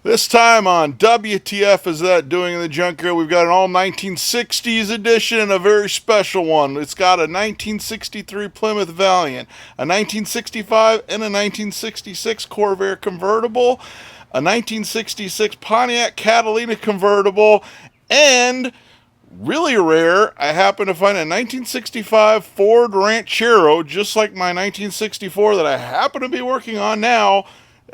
This time on WTF is that doing in the junkyard, we've got an all 1960s edition and a very special one. It's got a 1963 Plymouth Valiant, a 1965 and a 1966 Corvair convertible, a 1966 Pontiac Catalina convertible, and really rare, I happen to find a 1965 Ford Ranchero, just like my 1964 that I happen to be working on now,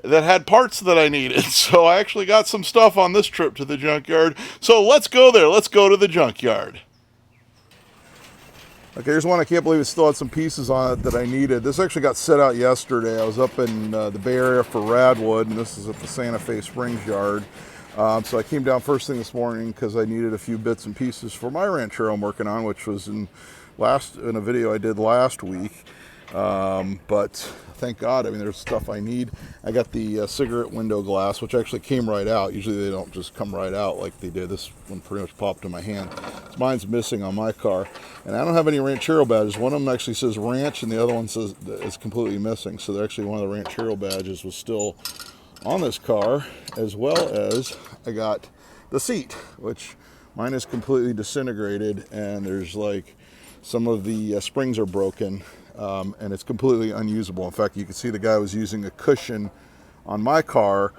that had parts that I needed. So I actually got some stuff on this trip to the junkyard. So let's go there. Let's go to the junkyard. Okay, here's one I can't believe it still had some pieces on it that I needed. This actually got set out yesterday. I was up in the Bay Area for Radwood, and this is at the Santa Fe Springs yard. So I came down first thing this morning because I needed a few bits and pieces for my Ranchero I'm working on, which was in a video I did last week. But thank God, I mean, there's stuff I need. I got the cigarette window glass, which actually came right out. Usually they don't just come right out like they did. This one pretty much popped in my hand. Mine's missing on my car. And I don't have any Ranchero badges. One of them actually says Ranch, and the other one says it's completely missing. So actually one of the Ranchero badges was still on this car, as well as I got the seat, which mine is completely disintegrated, and there's like some of the springs are broken, and it's completely unusable. In fact, you can see the guy was using a cushion on my car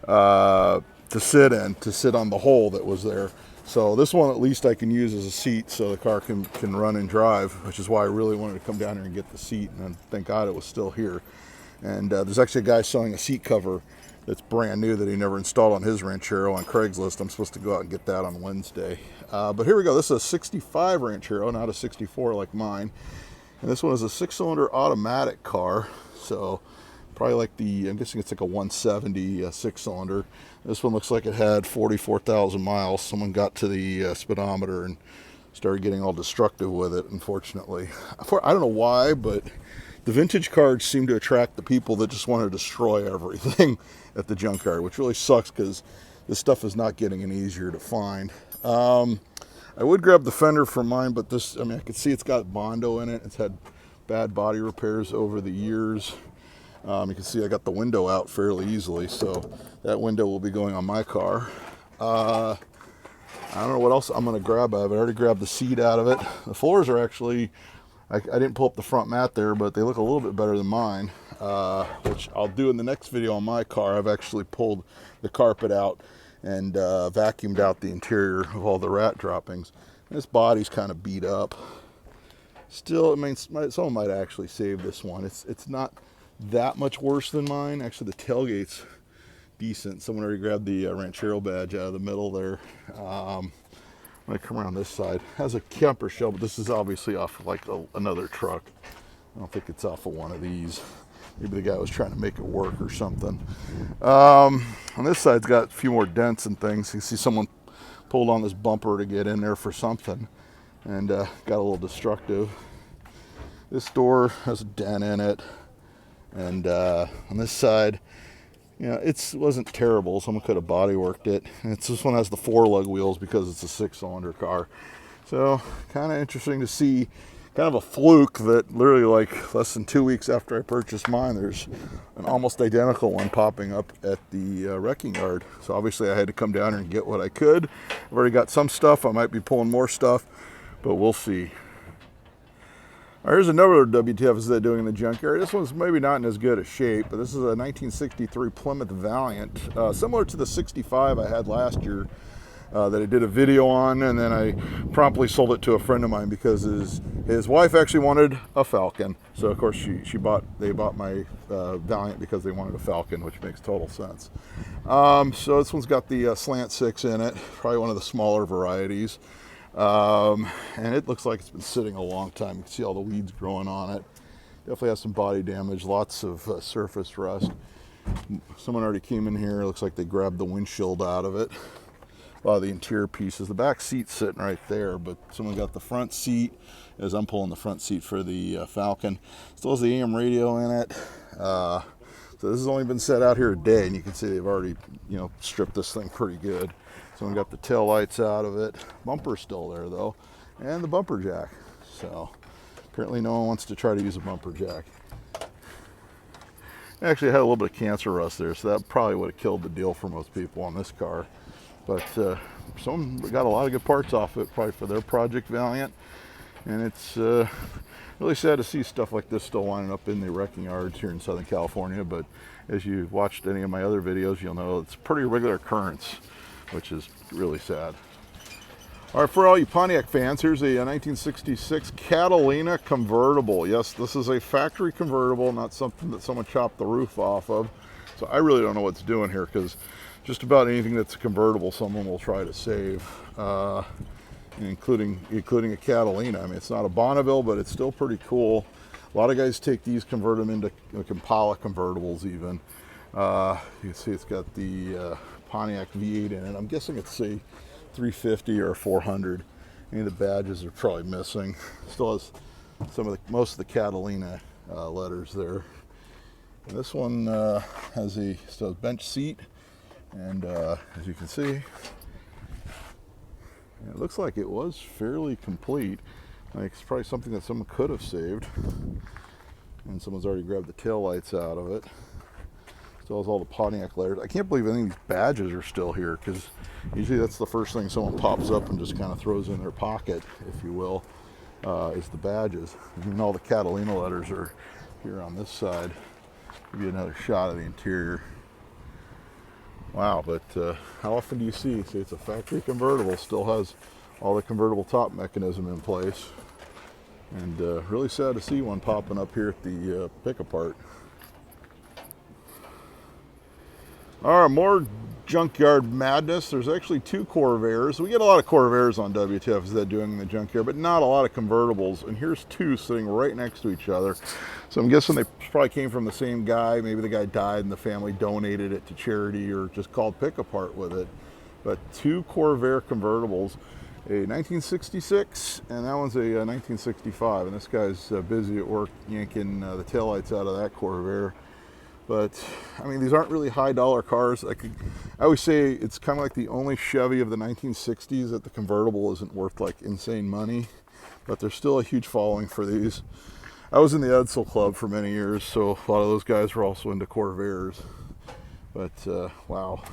to sit on the hole that was there. So this one at least I can use as a seat so the car can run and drive, which is why I really wanted to come down here and get the seat, and thank God it was still here. And there's actually a guy selling a seat cover that's brand new that he never installed on his Ranchero on Craigslist. I'm supposed to go out and get that on Wednesday. But here we go. This is a 65 Ranchero, not a 64 like mine. And this one is a 6-cylinder automatic car. So probably like I'm guessing it's like a 170 6-cylinder. This one looks like it had 44,000 miles. Someone got to the speedometer and started getting all destructive with it, unfortunately. I don't know why, but the vintage cars seem to attract the people that just want to destroy everything at the junkyard, which really sucks because this stuff is not getting any easier to find. I would grab the fender for mine, but I mean, I can see it's got Bondo in it. It's had bad body repairs over the years. You can see I got the window out fairly easily, so that window will be going on my car. I don't know what else I'm going to grab out of it. I already grabbed the seat out of it. The floors are actually, I didn't pull up the front mat there, but they look a little bit better than mine, which I'll do in the next video on my car. I've actually pulled the carpet out and vacuumed out the interior of all the rat droppings. This body's kind of beat up. Still, I mean, someone might actually save this one. It's not that much worse than mine. Actually, the tailgate's decent. Someone already grabbed the Ranchero badge out of the middle there. When I come around this side, it has a camper shell, but this is obviously off of like another truck. I don't think it's off of one of these. Maybe the guy was trying to make it work or something. On this side's got a few more dents and things. You can see someone pulled on this bumper to get in there for something and got a little destructive. This door has a dent in it. And on this side, you know, it wasn't terrible. Someone could have body worked it. And this one has the 4-lug wheels because it's a 6-cylinder car. So kind of interesting to see. Kind of a fluke that literally like less than 2 weeks after I purchased mine, there's an almost identical one popping up at the wrecking yard. So obviously I had to come down here and get what I could. I've already got some stuff. I might be pulling more stuff, but we'll see. All right, here's another WTF is that doing in the junkyard. This one's maybe not in as good a shape, but this is a 1963 Plymouth Valiant, similar to the 65 I had last year. That I did a video on, and then I promptly sold it to a friend of mine because his wife actually wanted a Falcon. So of course they bought my Valiant because they wanted a Falcon, which makes total sense. So this one's got the slant 6 in it, probably one of the smaller varieties, and it looks like it's been sitting a long time. You can see all the weeds growing on it. Definitely has some body damage, lots of surface rust. Someone already came in here. Looks like they grabbed the windshield out of it. A lot of the interior pieces. The back seat's sitting right there, but someone got the front seat as I'm pulling the front seat for the Falcon. Still has the AM radio in it. So this has only been set out here a day, and you can see they've already, you know, stripped this thing pretty good. Someone got the tail lights out of it. Bumper's still there though, and the bumper jack. So apparently no one wants to try to use a bumper jack. Actually, I had a little bit of cancer rust there, so that probably would have killed the deal for most people on this car. But some got a lot of good parts off it, probably for their Pontiac Valiant. And it's really sad to see stuff like this still lining up in the wrecking yards here in Southern California. But as you've watched any of my other videos, you'll know it's a pretty regular occurrence, which is really sad. All right, for all you Pontiac fans, here's a 1966 Catalina convertible. Yes, this is a factory convertible, not something that someone chopped the roof off of. So I really don't know what's doing here, because just about anything that's a convertible, someone will try to save, including a Catalina. I mean, it's not a Bonneville, but it's still pretty cool. A lot of guys take these, convert them into Impala convertibles even. You can see it's got the Pontiac V8 in it. I'm guessing it's a 350 or 400. Any of the badges are probably missing. Still has most of the Catalina letters there. And this one has still has bench seat, and as you can see, it looks like it was fairly complete. Like, it's probably something that someone could have saved, and someone's already grabbed the tail lights out of it. Still has all the Pontiac letters. I can't believe any of these badges are still here, because usually that's the first thing someone pops up and just kind of throws in their pocket, if you will, is the badges. And all the Catalina letters are here on this side. Give you another shot of the interior. Wow, but how often do you see it's a factory convertible, still has all the convertible top mechanism in place, and really sad to see one popping up here at the pick-apart. All right, more junkyard madness. There's actually two Corvairs. We get a lot of Corvairs on WTF, is that doing in the junkyard, but not a lot of convertibles. And here's two sitting right next to each other. So I'm guessing they probably came from the same guy. Maybe the guy died and the family donated it to charity, or just called pick apart with it. But two Corvair convertibles, a 1966 and that one's a 1965. And this guy's busy at work yanking the taillights out of that Corvair. But I mean, these aren't really high dollar cars. I always say it's kind of like the only Chevy of the 1960s that the convertible isn't worth like insane money, but there's still a huge following for these. I was in the Edsel Club for many years, so a lot of those guys were also into Corvairs. But wow,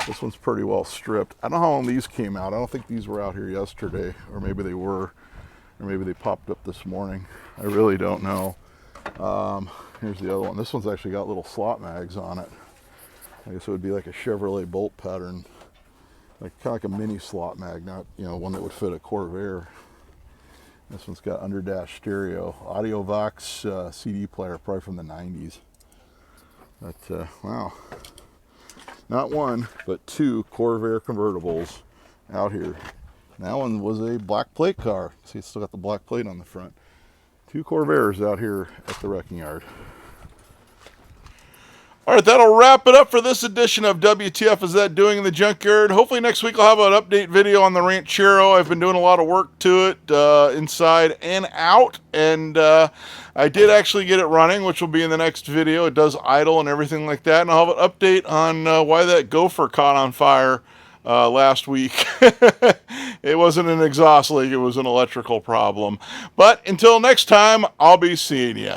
this one's pretty well stripped. I don't know how long these came out. I don't think these were out here yesterday, or maybe they were, or maybe they popped up this morning. I really don't know. Here's the other one. This one's actually got little slot mags on it. I guess it would be like a Chevrolet bolt pattern, like kind of like a mini slot mag, not one that would fit a Corvair. This one's got underdash stereo, Audio Vox CD player, probably from the 90s. But wow, not one but two Corvair convertibles out here. And that one was a black plate car. See, it's still got the black plate on the front. Two Corvairs out here at the wrecking yard. All right, that'll wrap it up for this edition of WTF Is That Doing in the Junkyard. Hopefully next week I'll have an update video on the Ranchero. I've been doing a lot of work to it, inside and out, and I did actually get it running, which will be in the next video. It does idle and everything like that, and I'll have an update on why that gopher caught on fire last week. It wasn't an exhaust leak, it was an electrical problem. But until next time, I'll be seeing you.